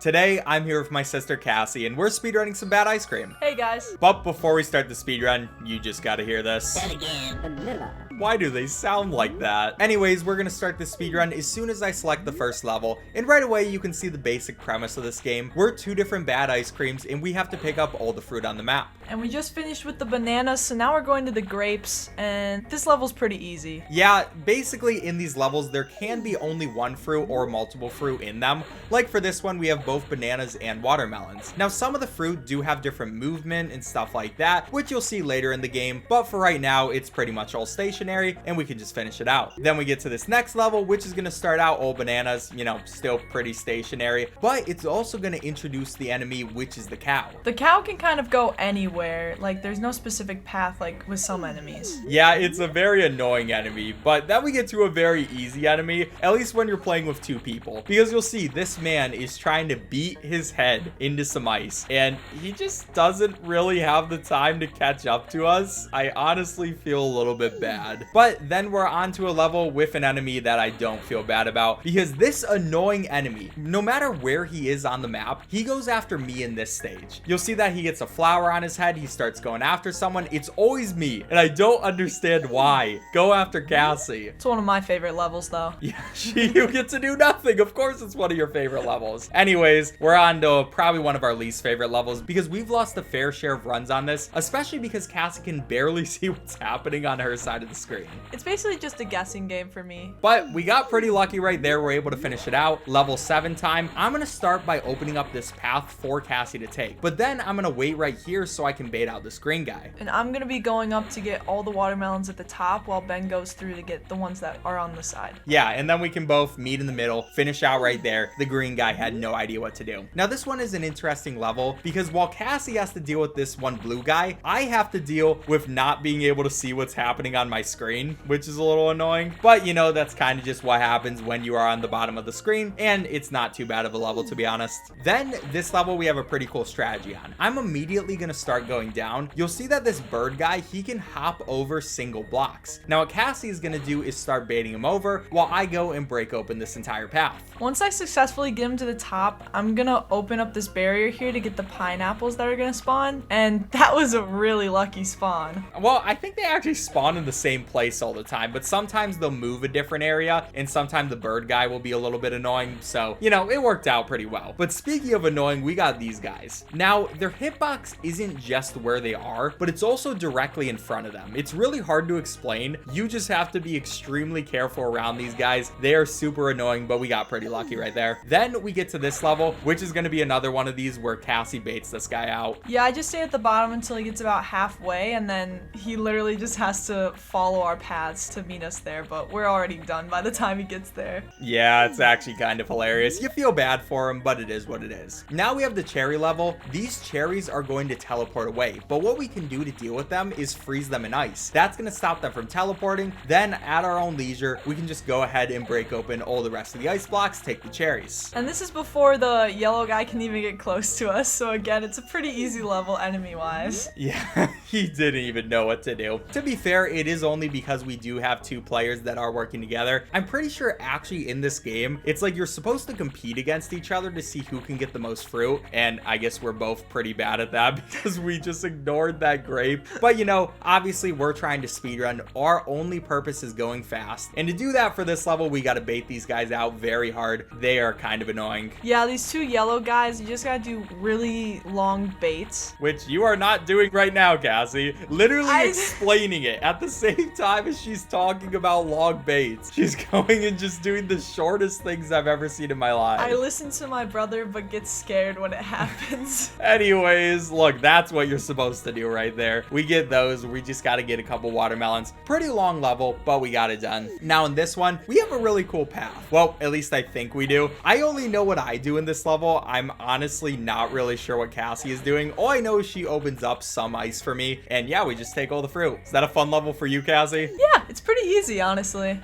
Today, I'm here with my sister Cassie, and we're speedrunning some bad ice cream. Hey guys. But before we start the speedrun, you just gotta hear this. That again. Vanilla. Why do they sound like that? Anyways, we're gonna start the speedrun as soon as I select the first level, and right away you can see the basic premise of this game. We're two different bad ice creams, and we have to pick up all the fruit on the map. And we just finished with the bananas, so now we're going to the grapes, and this level's pretty easy. Yeah, basically in these levels, there can be only one fruit or multiple fruit in them. Like for this one, we have both bananas and watermelons. Now, some of the fruit do have different movement and stuff like that, which you'll see later in the game, but for right now, it's pretty much all stationary, and we can just finish it out. Then we get to this next level, which is gonna start out all bananas, you know, still pretty stationary, but it's also gonna introduce the enemy, which is the cow. The cow can kind of go anywhere. Like, there's no specific path like with some enemies. Yeah, it's a very annoying enemy, but then we get to a very easy enemy, at least when you're playing with two people, because you'll see this man is trying to beat his head into some ice, and he just doesn't really have the time to catch up to us. I honestly feel a little bit bad. But then we're on to a level with an enemy that I don't feel bad about, because this annoying enemy, no matter where he is on the map, he goes after me in this stage. You'll see that he gets a flower on his head, he starts going after someone. It's always me, and I don't understand why. Go after Cassie. It's one of my favorite levels though. Yeah, you get to do nothing. Of course it's one of your favorite levels. Anyways, we're on to probably one of our least favorite levels, because we've lost a fair share of runs on this, especially because Cassie can barely see what's happening on her side of the screen. It's basically just a guessing game for me. But we got pretty lucky right there. We're able to finish it out. Level 7 time. I'm going to start by opening up this path for Cassie to take, but then I'm going to wait right here so I can bait out this green guy. And I'm gonna be going up to get all the watermelons at the top while Ben goes through to get the ones that are on the side. Yeah, and then we can both meet in the middle, finish out right there. The green guy had no idea what to do. Now this one is an interesting level, because while Cassie has to deal with this one blue guy, I have to deal with not being able to see what's happening on my screen, which is a little annoying. But you know, that's kind of just what happens when you are on the bottom of the screen, and it's not too bad of a level, to be honest. Then this level we have a pretty cool strategy on. I'm immediately gonna start going down. You'll see that this bird guy, he can hop over single blocks. Now what Cassie is gonna do is start baiting him over while I go and break open this entire path. Once I successfully get him to the top, I'm gonna open up this barrier here to get the pineapples that are gonna spawn, and that was a really lucky spawn. Well, I think they actually spawn in the same place all the time, but sometimes they'll move a different area, and sometimes the bird guy will be a little bit annoying, so, you know, it worked out pretty well. But speaking of annoying, we got these guys. Now, their hitbox isn't just where they are, but it's also directly in front of them. It's really hard to explain. You just have to be extremely careful around these guys. They are super annoying, but we got pretty lucky right there. Then we get to this level, which is going to be another one of these where Cassie baits this guy out. Yeah, I just stay at the bottom until he gets about halfway, and then he literally just has to follow our paths to meet us there, but we're already done by the time he gets there. Yeah, it's actually kind of hilarious. You feel bad for him, but it is what it is. Now we have the cherry level. These cherries are going to teleport away, but what we can do to deal with them is freeze them in ice. That's going to stop them from teleporting. Then at our own leisure, we can just go ahead and break open all the rest of the ice blocks, take the cherries. And this is before the yellow guy can even get close to us, so again, it's a pretty easy level enemy-wise. Yeah, he didn't even know what to do. To be fair, it is only because we do have two players that are working together. I'm pretty sure actually in this game, it's like you're supposed to compete against each other to see who can get the most fruit, and I guess we're both pretty bad at that because we just ignored that grape. But you know, obviously we're trying to speedrun. Our only purpose is going fast, and to do that for this level, we got to bait these guys out very hard. They are kind of annoying. Yeah, these two yellow guys, you just gotta do really long baits. Which you are not doing right now, Cassie. Literally explaining it at the same time as she's talking about long baits. She's going and just doing the shortest things I've ever seen in my life. I listen to my brother, but get scared when it happens. Anyways, look, that's what you're supposed to do right there. We get those. We just got to get a couple watermelons. Pretty long level, but we got it done. Now in this one, we have a really cool path. Well, at least I think we do. I only know what I do in this level. I'm honestly not really sure what Cassie is doing. All I know is she opens up some ice for me, and yeah, we just take all the fruit. Is that a fun level for you, Cassie? Cassie? Yeah, it's pretty easy, honestly.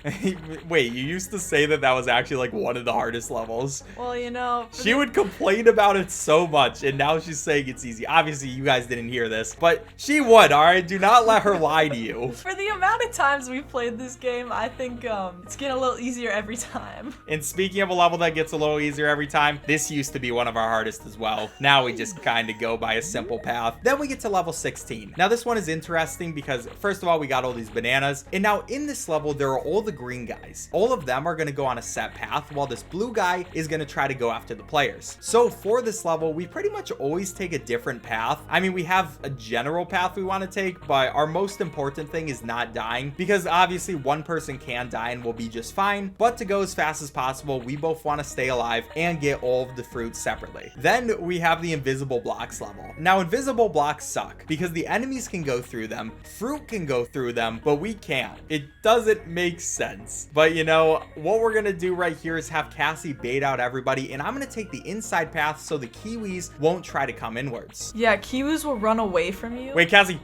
Wait, you used to say that was actually like one of the hardest levels. Well, you know. She would complain about it so much, and now she's saying it's easy. Obviously, you guys didn't hear this, but she would, all right? Do not let her lie to you. For the amount of times we've played this game, I think it's getting a little easier every time. And speaking of a level that gets a little easier every time, this used to be one of our hardest as well. Now we just kind of go by a simple path. Then we get to level 16. Now this one is interesting because first of all, we got all these bananas. And now in this level, there are all the green guys. All of them are going to go on a set path while this blue guy is going to try to go after the players. So for this level, we pretty much always take a different path. I mean, we have a general path we want to take, but our most important thing is not dying, because obviously one person can die and we'll be just fine. But to go as fast as possible, we both want to stay alive and get all of the fruits separately. Then we have the invisible blocks level. Now invisible blocks suck because the enemies can go through them, fruit can go through them, but we can't. It doesn't make sense. But you know, what we're gonna do right here is have Cassie bait out everybody, and I'm gonna take the inside path so the kiwis won't try to come inwards. Yeah, kiwis will run away from you. Wait, Cassie,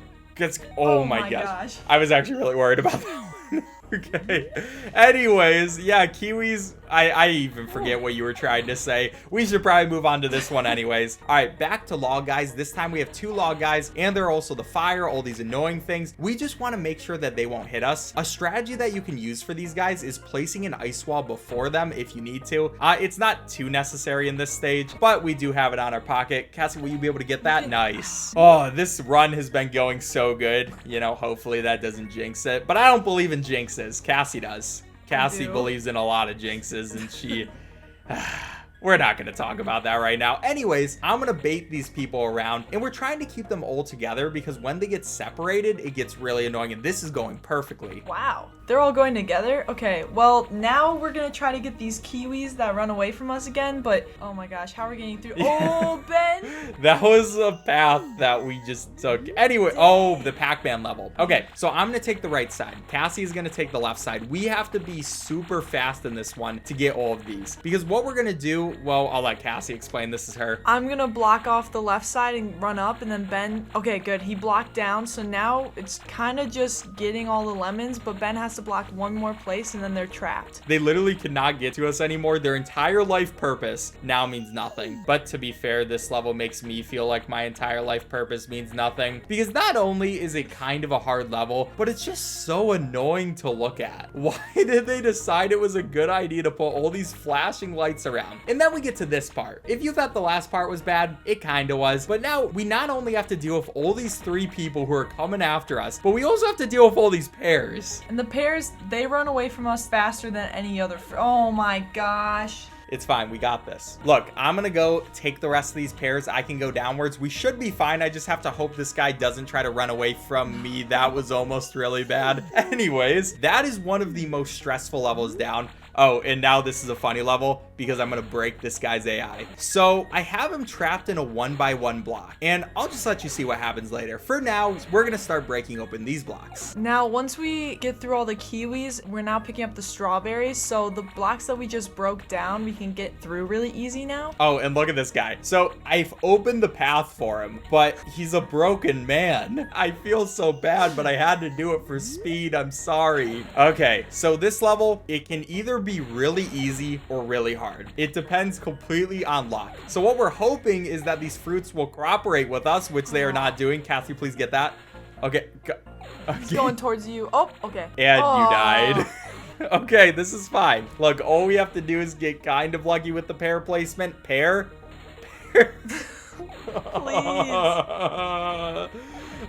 oh my gosh. I was actually really worried about that one. Okay. Anyways, yeah, kiwis, I even forget what you were trying to say. We should probably move on to this one anyways. All right, back to log guys. This time we have 2 log guys, and they're also the fire, all these annoying things. We just want to make sure that they won't hit us. A strategy that you can use for these guys is placing an ice wall before them if you need to. It's not too necessary in this stage, but we do have it on our pocket. Cassie, will you be able to get that? Nice. Oh, this run has been going so good. You know, hopefully that doesn't jinx it, but I don't believe in jinxes. Cassie does. Cassie believes in a lot of jinxes, and she... We're not going to talk about that right now. Anyways, I'm going to bait these people around, and we're trying to keep them all together because when they get separated, it gets really annoying, and this is going perfectly. Wow. They're all going together? Okay, well, now we're going to try to get these kiwis that run away from us again, but oh my gosh, how are we getting through? Oh, Ben! That was a path that we just took. Anyway, oh, the Pac-Man level. Okay, so I'm going to take the right side. Cassie is going to take the left side. We have to be super fast in this one to get all of these, because what we're going to do, well, I'll let Cassie explain. This is her. I'm going to block off the left side and run up, and then Ben, okay, good. He blocked down, so now it's kind of just getting all the lemons, but Ben has to block one more place, and then they're trapped. They literally cannot get to us anymore. Their entire life purpose now means nothing. But to be fair, this level makes me feel like my entire life purpose means nothing, because not only is it kind of a hard level, but it's just so annoying to look at. Why did they decide it was a good idea to put all these flashing lights around? And then we get to this part. If you thought the last part was bad, it kind of was. But now we not only have to deal with all these 3 people who are coming after us, but we also have to deal with all these pairs. And the pairs, they run away from us faster than any other. Oh my gosh. It's fine. We got this. Look, I'm going to go take the rest of these pairs. I can go downwards. We should be fine. I just have to hope this guy doesn't try to run away from me. That was almost really bad. Anyways, that is one of the most stressful levels down. Oh, and now this is a funny level because I'm going to break this guy's AI. So I have him trapped in a 1x1 block, and I'll just let you see what happens later. For now, we're going to start breaking open these blocks. Now, once we get through all the kiwis, we're now picking up the strawberries. So the blocks that we just broke down, we can get through really easy now. Oh, and look at this guy. So I've opened the path for him, but he's a broken man. I feel so bad, but I had to do it for speed. I'm sorry. Okay, so this level, it can either be really easy or really hard. It depends completely on luck. So what we're hoping is that these fruits will cooperate with us, which they are not doing. Cassie, please get that. Okay. He's going towards you. Oh, okay. And you died. Okay, this is fine. Look, all we have to do is get kind of lucky with the pair placement. Pair. Please.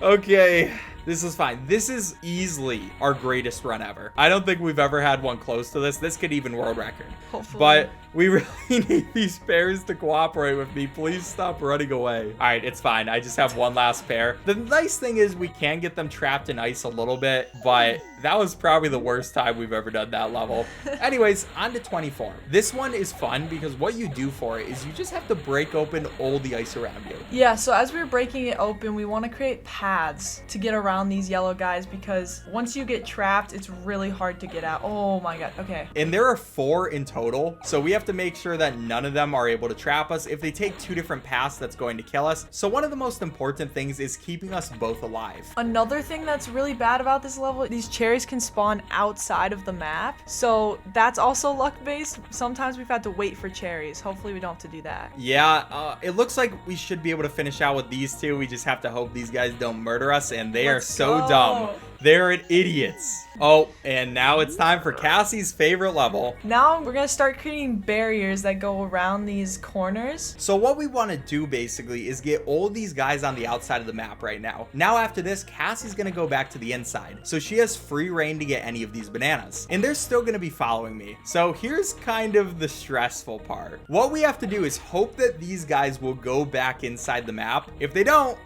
Okay. This is fine. This is easily our greatest run ever. I don't think we've ever had one close to this. This could even world record. Hopefully. But we really need these pairs to cooperate with me. Please stop running away. All right, it's fine. I just have one last pair. The nice thing is we can get them trapped in ice a little bit, but that was probably the worst time we've ever done that level. Anyways, on to 24. This one is fun because what you do for it is you just have to break open all the ice around you. Yeah, so as we're breaking it open, we want to create paths to get around these yellow guys because once you get trapped, it's really hard to get out. Oh my god, okay. And there are 4 in total, so we have have to make sure that none of them are able to trap us. If they take 2 different paths, that's going to kill us. So one of the most important things is keeping us both alive. Another thing that's really bad about this level, these cherries can spawn outside of the map. So that's also luck-based. Sometimes we've had to wait for cherries. Hopefully we don't have to do that. Yeah, it looks like we should be able to finish out with these 2. We just have to hope these guys don't murder us, and they are so dumb. They're idiots. Oh, and now it's time for Cassie's favorite level. Now we're gonna start creating barriers that go around these corners. So what we want to do basically is get all these guys on the outside of the map right now. Now after this, Cassie's gonna go back to the inside. So she has free reign to get any of these bananas. And they're still gonna be following me. So here's kind of the stressful part. What we have to do is hope that these guys will go back inside the map. If they don't,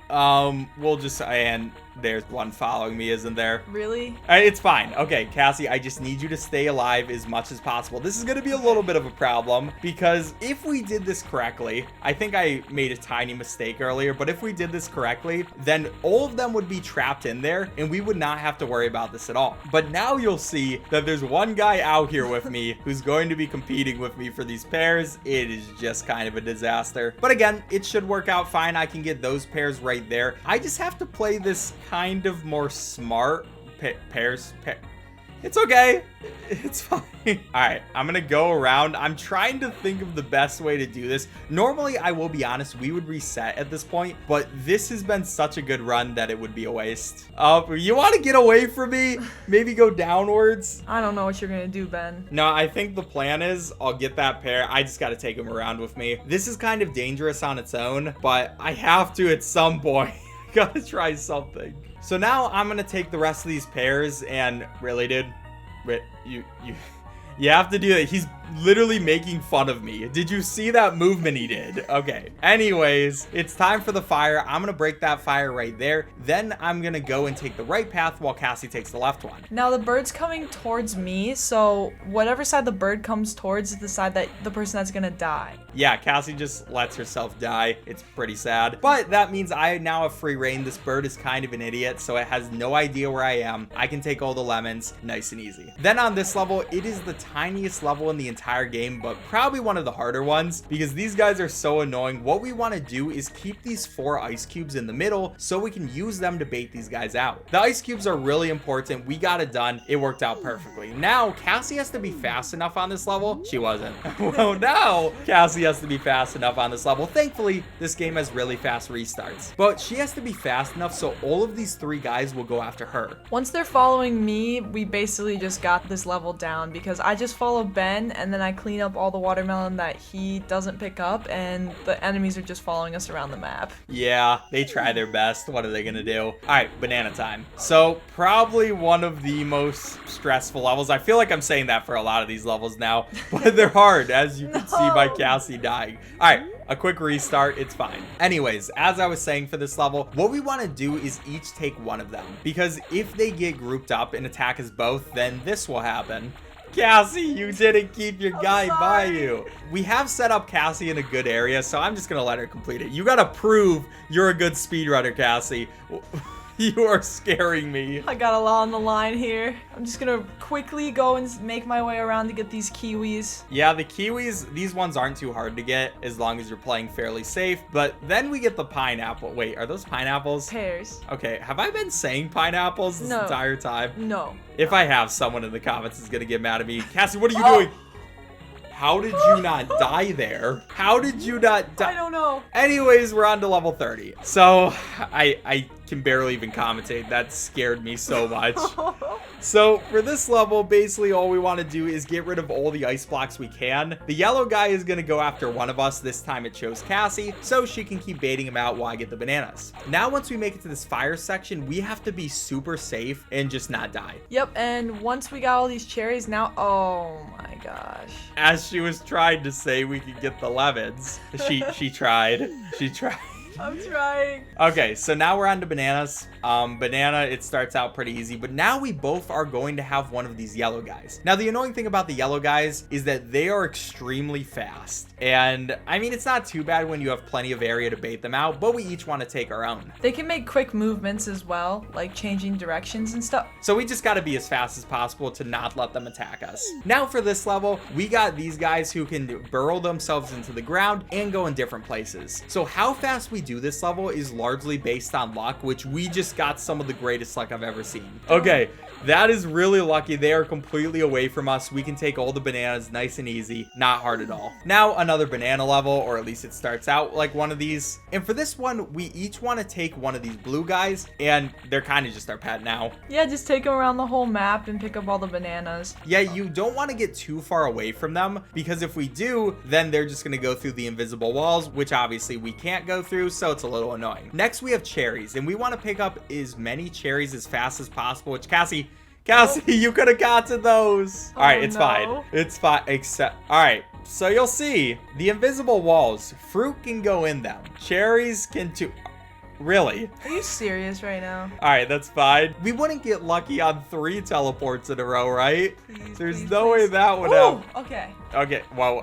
we'll just, and there's one following me, isn't there? Really? It's fine. Okay, Cassie, I just need you to stay alive as much as possible. This is going to be a little bit of a problem because if we did this correctly, I think I made a tiny mistake earlier, but if we did this correctly, then all of them would be trapped in there and we would not have to worry about this at all. But now you'll see that there's one guy out here with me who's going to be competing with me for these pairs. It is just kind of a disaster. But again, it should work out fine. I can get those pairs right there. I just have to play this kind of more smart pairs. It's okay. It's fine. All right, I'm gonna go around. I'm trying to think of the best way to do this. Normally, I will be honest, we would reset at this point, but this has been such a good run that it would be a waste. You want to get away from me? Maybe go downwards? I don't know what you're gonna do, Ben. No, I think the plan is I'll get that pair. I just got to take them around with me. This is kind of dangerous on its own, but I have to at some point. Gotta try something. So now I'm gonna take the rest of these pairs and really, dude, you have to do that. He's literally making fun of me. Did you see that movement he did? Okay. Anyways, it's time for the fire. I'm gonna break that fire right there. Then I'm gonna go and take the right path while Cassie takes the left one. Now the bird's coming towards me, so whatever side the bird comes towards is the side that the person that's gonna die. Yeah, Cassie just lets herself die. It's pretty sad. But that means I now have free reign. This bird is kind of an idiot, so it has no idea where I am. I can take all the lemons, nice and easy. Then on this level, it is the tiniest level in the entire game, but probably one of the harder ones because these guys are so annoying. What we want to do is keep these 4 ice cubes in the middle so we can use them to bait these guys out. The ice cubes are really important. We got it done. It worked out perfectly. Now Cassie has to be fast enough on this level. She wasn't. Well, now Cassie has to be fast enough on this level. Thankfully, this game has really fast restarts, but she has to be fast enough so all of these 3 guys will go after her. Once they're following me, we basically just got this level down because I just follow Ben and then I clean up all the watermelon that he doesn't pick up and the enemies are just following us around the map. Yeah, they try their best. What are they gonna do? All right, banana time. So probably one of the most stressful levels. I feel like I'm saying that for a lot of these levels now, but they're hard as you can see by Cassie dying. All right, a quick restart, it's fine. Anyways, as I was saying for this level, what we want to do is each take one of them because if they get grouped up and attack us both, then this will happen. Cassie, you didn't keep your guy by you. We have set up Cassie in a good area, so I'm just gonna let her complete it. You gotta prove you're a good speedrunner, Cassie. You are scaring me. I got a lot on the line here. I'm just gonna quickly go and make my way around to get these kiwis. Yeah, the kiwis, these ones aren't too hard to get as long as you're playing fairly safe. But then we get the pineapple. Wait, are those pineapples? Pears. Okay, have I been saying pineapples this entire time? No. If I have, someone in the comments is gonna get mad at me. Cassie, what are you doing? How did you not die there? How did you not die? I don't know. Anyways, we're on to level 30. So I can barely even commentate. That scared me so much. So for this level, basically all we want to do is get rid of all the ice blocks we can. The yellow guy is going to go after one of us. This time it chose Cassie, so she can keep baiting him out while I get the bananas. Now, once we make it to this fire section, we have to be super safe and just not die. Yep, and once we got all these cherries, now, oh my gosh. As she was trying to say we could get the lemons, she tried. She tried. I'm trying. Okay, so now we're on to bananas. Banana, it starts out pretty easy, but now we both are going to have one of these yellow guys. Now, the annoying thing about the yellow guys is that they are extremely fast. And I mean, it's not too bad when you have plenty of area to bait them out, but we each want to take our own. They can make quick movements as well, like changing directions and stuff. So we just got to be as fast as possible to not let them attack us. Now for this level, we got these guys who can burrow themselves into the ground and go in different places. So how fast we do this level is largely based on luck, which we just got some of the greatest luck I've ever seen. Okay, that is really lucky. They are completely away from us. We can take all the bananas nice and easy, not hard at all. Now another banana level, or at least it starts out like one of these. And for this one, we each want to take one of these blue guys, and they're kind of just our pet now. Yeah, just take them around the whole map and pick up all the bananas. Yeah, you don't want to get too far away from them, because if we do, then they're just going to go through the invisible walls, which obviously we can't go through, so it's a little annoying. Next, we have cherries, and we want to pick up as many cherries as fast as possible, which Cassie, you could have gotten those. All right, it's fine. It's fine, except, all right. So you'll see the invisible walls, fruit can go in them. Cherries can too. Really? Are you serious right now? All right, that's fine. We wouldn't get lucky on 3 teleports in a row, right? Please, There's please, no way please. that would Ooh, have. okay. Okay, well,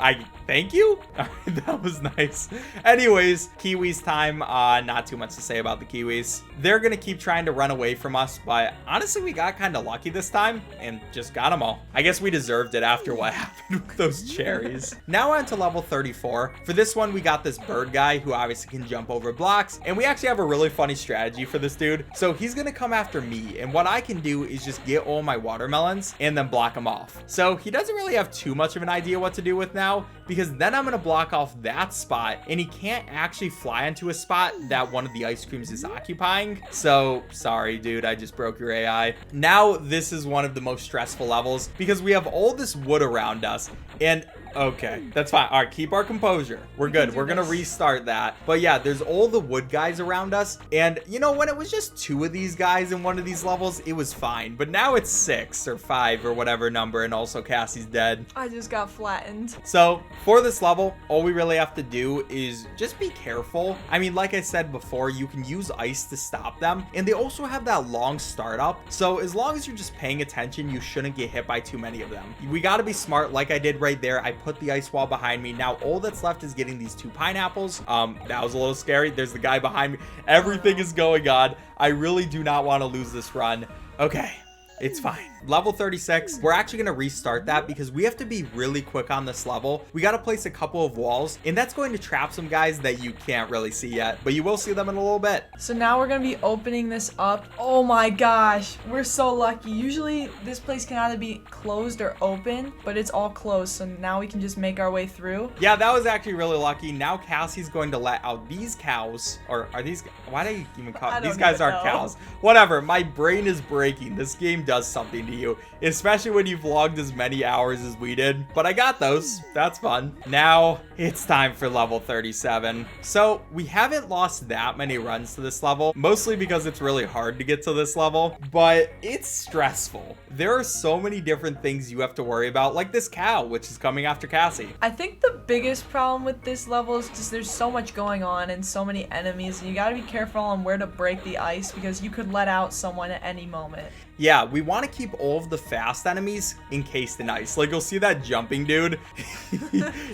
thank you. That was nice. Anyways, kiwis time. Not too much to say about the kiwis. They're gonna keep trying to run away from us, but honestly, we got kind of lucky this time and just got them all. I guess we deserved it after what happened with those cherries. Now on to level 34. For this one, we got this bird guy who obviously can jump over blocks, and we actually have a really funny strategy for this dude. So he's gonna come after me, and what I can do is just get all my watermelons and then block him off. So he doesn't really have too much of an idea what to do with now, because then I'm gonna block off that spot, and he can't actually fly into a spot that one of the ice creams is occupying. So sorry, dude, I just broke your AI. Now this is one of the most stressful levels because we have all this wood around us, and okay, that's fine. All right, keep our composure. We're good. We're gonna restart that. But yeah, there's all the wood guys around us, and you know, when it was just 2 of these guys in one of these levels, it was fine, but now it's 6 or 5 or whatever number, and also Cassie's dead. I just got flattened. So for this level, all we really have to do is just be careful. I mean, like I said before, you can use ice to stop them, and they also have that long startup, so as long as you're just paying attention, you shouldn't get hit by too many of them. We got to be smart, like I did right there. I put the ice wall behind me. Now all that's left is getting these 2 pineapples. That was a little scary. There's the guy behind me. Everything is going on. I really do not want to lose this run. Okay, it's fine. Level 36, we're actually going to restart that because we have to be really quick on this level. We got to place a couple of walls, and that's going to trap some guys that you can't really see yet, but you will see them in a little bit. So now we're going to be opening this up. Oh my gosh, we're so lucky. Usually this place can either be closed or open, but it's all closed, so now we can just make our way through. Yeah, that was actually really lucky. Now Cassie's going to let out these cows, or are these, why do you even call these guys aren't cows? Whatever, my brain is breaking. This game does something to you, especially when you've logged as many hours as we did, but I got those. That's fun. Now it's time for level 37. So we haven't lost that many runs to this level, mostly because it's really hard to get to this level, but it's stressful. There are so many different things you have to worry about, like this cow, which is coming after Cassie. I think the biggest problem with this level is just there's so much going on and so many enemies, and you got to be careful on where to break the ice because you could let out someone at any moment. Yeah, we want to keep all of the fast enemies encased in ice. Like, you'll see that jumping dude.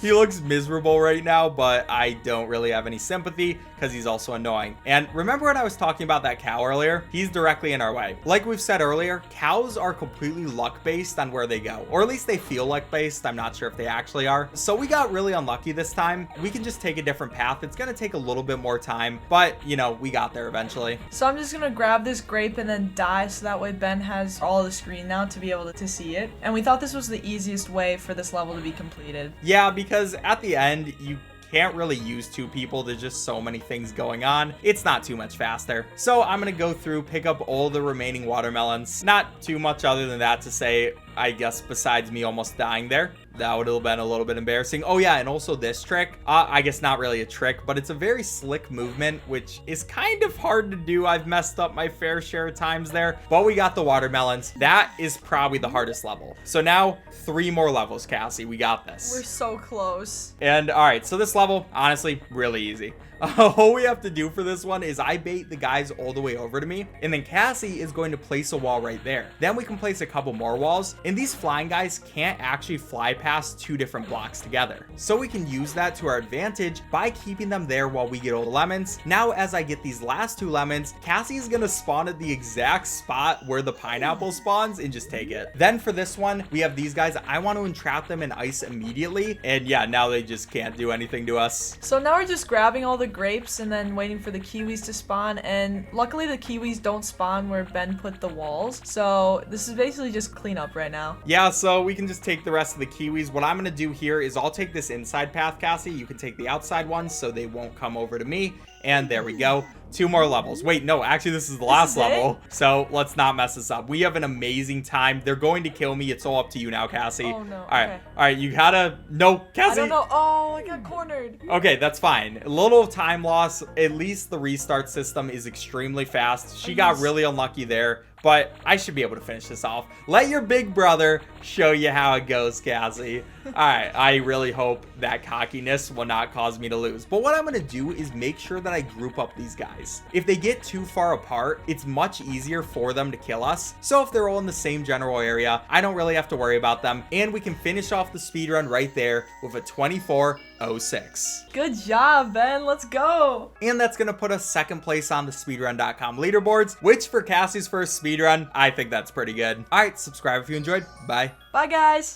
He looks miserable right now, but I don't really have any sympathy because he's also annoying. And remember when I was talking about that cow earlier? He's directly in our way. Like we've said earlier, cows are completely luck-based on where they go, or at least they feel luck-based. I'm not sure if they actually are. So we got really unlucky this time. We can just take a different path. It's going to take a little bit more time, but, you know, we got there eventually. So I'm just going to grab this grape and then die so that way Ben has all of the screen now to be able to see it. And we thought this was the easiest way for this level to be completed. Yeah, because at the end, you can't really use 2 people. There's just so many things going on. It's not too much faster. So I'm going to go through, pick up all the remaining watermelons. Not too much other than that to say, I guess, besides me almost dying there. That would have been a little bit embarrassing. Oh yeah, and also this trick. I guess not really a trick, but it's a very slick movement, which is kind of hard to do. I've messed up my fair share of times there, but we got the watermelons. That is probably the hardest level. So now 3 more levels, Cassie. We got this. We're so close. And all right, so this level, honestly, really easy. All we have to do for this one is I bait the guys all the way over to me, and then Cassie is going to place a wall right there. Then we can place a couple more walls, and these flying guys can't actually fly past 2 different blocks together. So we can use that to our advantage by keeping them there while we get all the lemons. Now, as I get these last 2 lemons, Cassie is gonna spawn at the exact spot where the pineapple spawns and just take it. Then for this one, we have these guys. I want to entrap them in ice immediately, and yeah, now they just can't do anything to us. So now we're just grabbing all the grapes and then waiting for the kiwis to spawn, and luckily the kiwis don't spawn where Ben put the walls, so this is basically just cleanup right now. Yeah, so we can just take the rest of the kiwis. What I'm gonna do here is I'll take this inside path, Cassie. You can take the outside one so they won't come over to me. And there we go. 2 more levels. Wait, no, actually this is the last level. So let's not mess this up. We have an amazing time. They're going to kill me. It's all up to you now, Cassie. Oh no. All right. Okay. All right, you gotta, no, Cassie. I don't know. Oh, I got cornered. Okay, that's fine. A little time loss. At least the restart system is extremely fast. She got really unlucky there, but I should be able to finish this off. Let your big brother show you how it goes, Cassie. All right, I really hope that cockiness will not cause me to lose. But what I'm gonna do is make sure that I group up these guys. If they get too far apart, it's much easier for them to kill us. So if they're all in the same general area, I don't really have to worry about them. And we can finish off the speed run right there with a 24:06. Good job, Ben. Let's go. And that's gonna put us 2nd place on the speedrun.com leaderboards, which for Cassie's first speedrun, I think that's pretty good. All right, subscribe if you enjoyed. Bye. Bye, guys.